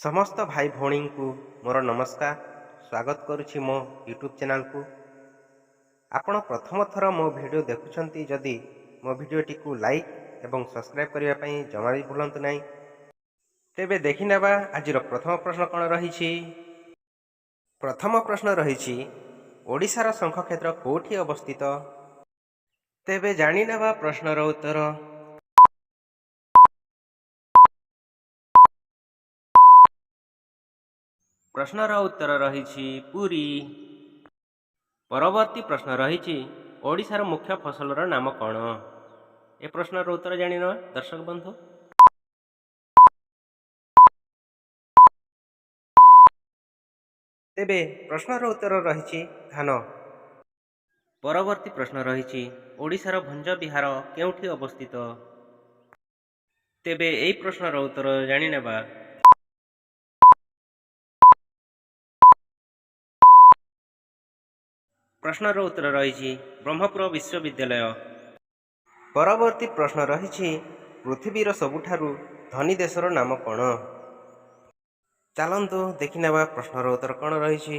ସମସ୍ତ ଭାଇ ଭଉଣୀଙ୍କୁ ମୋର ନମସ୍କାର। ସ୍ୱାଗତ କରୁଛି ମୋ ୟୁଟ୍ୟୁବ୍ ଚ୍ୟାନେଲକୁ। ଆପଣ ପ୍ରଥମ ଥର ମୋ ଭିଡ଼ିଓ ଦେଖୁଛନ୍ତି ଯଦି ମୋ ଭିଡ଼ିଓଟିକୁ ଲାଇକ୍ ଏବଂ ସବସ୍କ୍ରାଇବ୍ କରିବା ପାଇଁ ଜମା ବି ଭୁଲନ୍ତୁ ନାହିଁ। ତେବେ ଦେଖିନେବା ଆଜିର ପ୍ରଥମ ପ୍ରଶ୍ନ କ'ଣ ରହିଛି। ପ୍ରଥମ ପ୍ରଶ୍ନ ରହିଛି, ଓଡ଼ିଶାର ଶଙ୍ଖକ୍ଷେତ୍ର କେଉଁଠି ଅବସ୍ଥିତ? ତେବେ ଜାଣିନେବା ପ୍ରଶ୍ନର ଉତ୍ତର। ପ୍ରଶ୍ନର ଉତ୍ତର ରହିଛି ପୁରୀ। ପରବର୍ତ୍ତୀ ପ୍ରଶ୍ନ ରହିଛି, ଓଡ଼ିଶାର ମୁଖ୍ୟ ଫସଲର ନାମ କ'ଣ? ଏ ପ୍ରଶ୍ନର ଉତ୍ତର ଜାଣିନେବା ଦର୍ଶକ ବନ୍ଧୁ। ତେବେ ପ୍ରଶ୍ନର ଉତ୍ତର ରହିଛି ଧାନ। ପରବର୍ତ୍ତୀ ପ୍ରଶ୍ନ ରହିଛି, ଓଡ଼ିଶାର ଭଞ୍ଜ ବିହାର କେଉଁଠି ଅବସ୍ଥିତ? ତେବେ ଏହି ପ୍ରଶ୍ନର ଉତ୍ତର ଜାଣିନେବା। ପ୍ରଶ୍ନର ଉତ୍ତର ରହିଛି ବ୍ରହ୍ମପୁର ବିଶ୍ୱବିଦ୍ୟାଳୟ। ପରବର୍ତ୍ତୀ ପ୍ରଶ୍ନ ରହିଛି, ପୃଥିବୀର ସବୁଠାରୁ ଧନୀ ଦେଶର ନାମ କ'ଣ? ଚାଲନ୍ତୁ ଦେଖିନେବା ପ୍ରଶ୍ନର ଉତ୍ତର କ'ଣ ରହିଛି।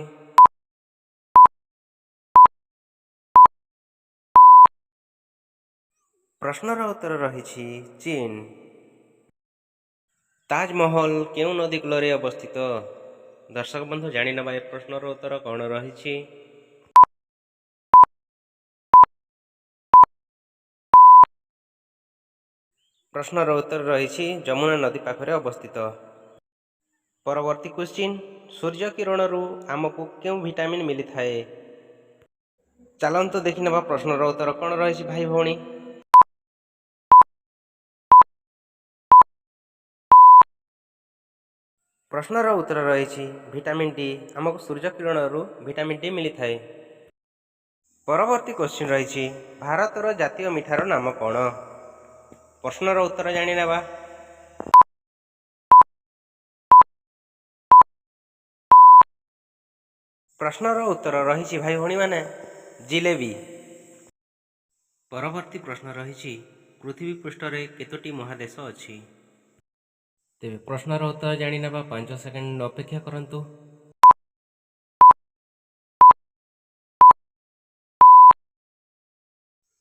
ପ୍ରଶ୍ନର ଉତ୍ତର ରହିଛି ଚୀନ। ତାଜମହଲ କେଉଁ ନଦୀ କୂଳରେ ଅବସ୍ଥିତ? ଦର୍ଶକ ବନ୍ଧୁ ଜାଣିନେବା ଏ ପ୍ରଶ୍ନର ଉତ୍ତର କ'ଣ ରହିଛି। ପ୍ରଶ୍ନର ଉତ୍ତର ରହିଛି ଯମୁନା ନଦୀ ପାଖରେ ଅବସ୍ଥିତ। ପରବର୍ତ୍ତୀ କ୍ୱେଶ୍ଚିନ୍, ସୂର୍ଯ୍ୟ କିରଣରୁ ଆମକୁ କେଉଁ ଭିଟାମିନ୍ ମିଳିଥାଏ? ଚାଲନ୍ତୁ ଦେଖିନେବା ପ୍ରଶ୍ନର ଉତ୍ତର କ'ଣ ରହିଛି ଭାଇ ଭଉଣୀ। ପ୍ରଶ୍ନର ଉତ୍ତର ରହିଛି ଭିଟାମିନ୍ ଡି। ଆମକୁ ସୂର୍ଯ୍ୟ କିରଣରୁ ଭିଟାମିନ୍ ଡି ମିଳିଥାଏ। ପରବର୍ତ୍ତୀ କ୍ୱେଶ୍ଚିନ୍ ରହିଛି, ଭାରତର ଜାତୀୟ ମିଠାର ନାମ କ'ଣ? ପ୍ରଶ୍ନର ଉତ୍ତର ଜାଣିନେବା। ପ୍ରଶ୍ନର ଉତ୍ତର ରହିଛି ଭାଇ ଭଉଣୀମାନେ ଜିଲେବି। ପରବର୍ତ୍ତୀ ପ୍ରଶ୍ନ ରହିଛି, ପୃଥିବୀ ପୃଷ୍ଠରେ କେତୋଟି ମହାଦେଶ ଅଛି? ତେବେ ପ୍ରଶ୍ନର ଉତ୍ତର ଜାଣିନେବା, 5 ସେକେଣ୍ଡ ଅପେକ୍ଷା କରନ୍ତୁ।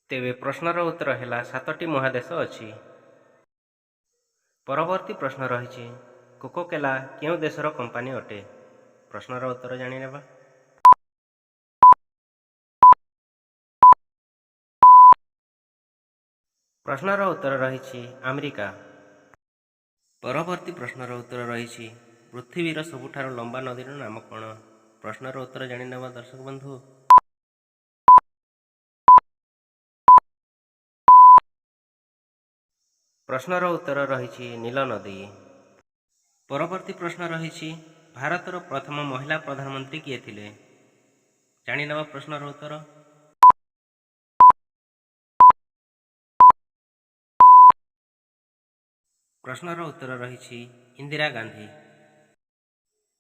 ତେବେ ପ୍ରଶ୍ନର ଉତ୍ତର ହେଲା 7ଟି ମହାଦେଶ ଅଛି। ପରବର୍ତ୍ତୀ ପ୍ରଶ୍ନ ରହିଛି, କୋକାକୋଲା କେଉଁ ଦେଶର କମ୍ପାନୀ ଅଟେ? ପ୍ରଶ୍ନର ଉତ୍ତର ଜାଣିନେବା। ପ୍ରଶ୍ନର ଉତ୍ତର ରହିଛି ଆମେରିକା। ପରବର୍ତ୍ତୀ ପ୍ରଶ୍ନର ଉତ୍ତର ରହିଛି, ପୃଥିବୀର ସବୁଠାରୁ ଲମ୍ବା ନଦୀର ନାମ କ'ଣ? ପ୍ରଶ୍ନର ଉତ୍ତର ଜାଣିନେବା ଦର୍ଶକ ବନ୍ଧୁ। ପ୍ରଶ୍ନର ଉତ୍ତର ରହିଛି ନୀଳ ନଦୀ। ପରବର୍ତ୍ତୀ ପ୍ରଶ୍ନ ରହିଛି, ଭାରତର ପ୍ରଥମ ମହିଳା ପ୍ରଧାନମନ୍ତ୍ରୀ କିଏ ଥିଲେ? ଜାଣିନେବା ପ୍ରଶ୍ନର ଉତ୍ତର। ପ୍ରଶ୍ନର ଉତ୍ତର ରହିଛି ଇନ୍ଦିରା ଗାନ୍ଧୀ।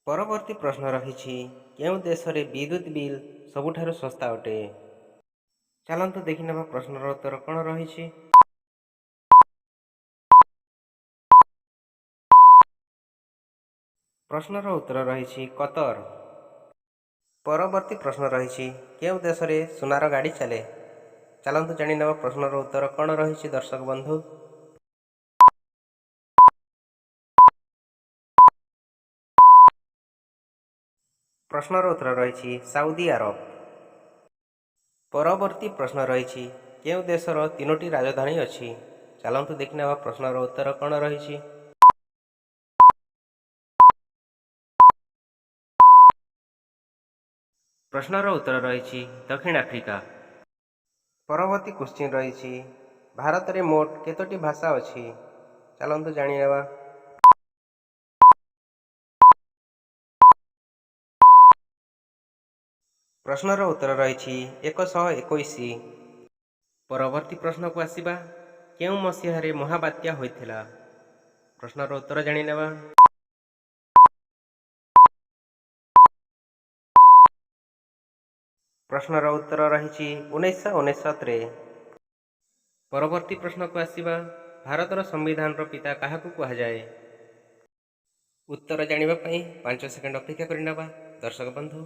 ପରବର୍ତ୍ତୀ ପ୍ରଶ୍ନ ରହିଛି, କେଉଁ ଦେଶରେ ବିଦ୍ୟୁତ୍ ବିଲ୍ ସବୁଠାରୁ ଶସ୍ତା ଅଟେ? ଚାଲନ୍ତୁ ଦେଖିନେବା ପ୍ରଶ୍ନର ଉତ୍ତର କ'ଣ ରହିଛି। ପ୍ରଶ୍ନର ଉତ୍ତର ରହିଛି କତର। ପରବର୍ତ୍ତୀ ପ୍ରଶ୍ନ ରହିଛି, କେଉଁ ଦେଶରେ ସୁନାର ଗାଡ଼ି ଚାଲେ? ଚାଲନ୍ତୁ ଜାଣିନେବା ପ୍ରଶ୍ନର ଉତ୍ତର କ'ଣ ରହିଛି ଦର୍ଶକ ବନ୍ଧୁ। ପ୍ରଶ୍ନର ଉତ୍ତର ରହିଛି ସାଉଦି ଆରବ। ପରବର୍ତ୍ତୀ ପ୍ରଶ୍ନ ରହିଛି, କେଉଁ ଦେଶର 3ଟି ରାଜଧାନୀ ଅଛି? ଚାଲନ୍ତୁ ଦେଖିନେବା ପ୍ରଶ୍ନର ଉତ୍ତର କ'ଣ ରହିଛି। ପ୍ରଶ୍ନର ଉତ୍ତର ରହିଛି ଦକ୍ଷିଣ ଆଫ୍ରିକା। ପରବର୍ତ୍ତୀ କ୍ୱେଶ୍ଚିନ୍ ରହିଛି, ଭାରତରେ ମୋଟ କେତୋଟି ଭାଷା ଅଛି? ଚାଲନ୍ତୁ ଜାଣିନେବା। ପ୍ରଶ୍ନର ଉତ୍ତର ରହିଛି 121। ପରବର୍ତ୍ତୀ ପ୍ରଶ୍ନକୁ ଆସିବା, କେଉଁ ମସିହାରେ ମହାବାତ୍ୟା ହୋଇଥିଲା? ପ୍ରଶ୍ନର ଉତ୍ତର ଜାଣିନେବା। ପ୍ରଶ୍ନର ଉତ୍ତର ରହିଛି 1969ରେ। ପରବର୍ତ୍ତୀ ପ୍ରଶ୍ନକୁ ଆସିବା, ଭାରତର ସମ୍ବିଧାନର ପିତା କାହାକୁ କୁହାଯାଏ? ଉତ୍ତର ଜାଣିବା ପାଇଁ 5 ସେକେଣ୍ଡ ଅପେକ୍ଷା କରିନେବା। ଦର୍ଶକ ବନ୍ଧୁ,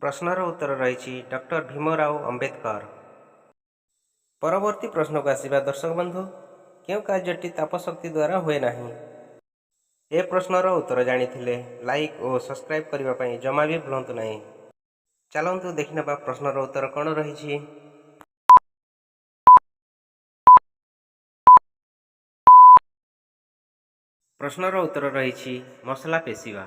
ପ୍ରଶ୍ନର ଉତ୍ତର ରହିଛି ଡକ୍ଟର ଭୀମରାଓ ଅମ୍ବେଦକର। ପରବର୍ତ୍ତୀ ପ୍ରଶ୍ନକୁ ଆସିବା ଦର୍ଶକ ବନ୍ଧୁ, କେଉଁ କାର୍ଯ୍ୟଟି ତାପଶକ୍ତି ଦ୍ୱାରା ହୁଏ ନାହିଁ? ଏ ପ୍ରଶ୍ନର ଉତ୍ତର ଜାଣିଥିଲେ ଲାଇକ୍ ଓ ସବସ୍କ୍ରାଇବ୍ କରିବା ପାଇଁ ଜମା ବି ଭୁଲନ୍ତୁ ନାହିଁ। ଚାଲନ୍ତୁ ଦେଖିନେବା ପ୍ରଶ୍ନର ଉତ୍ତର କ'ଣ ରହିଛି। ପ୍ରଶ୍ନର ଉତ୍ତର ରହିଛି ମସଲା ପେଷିବା।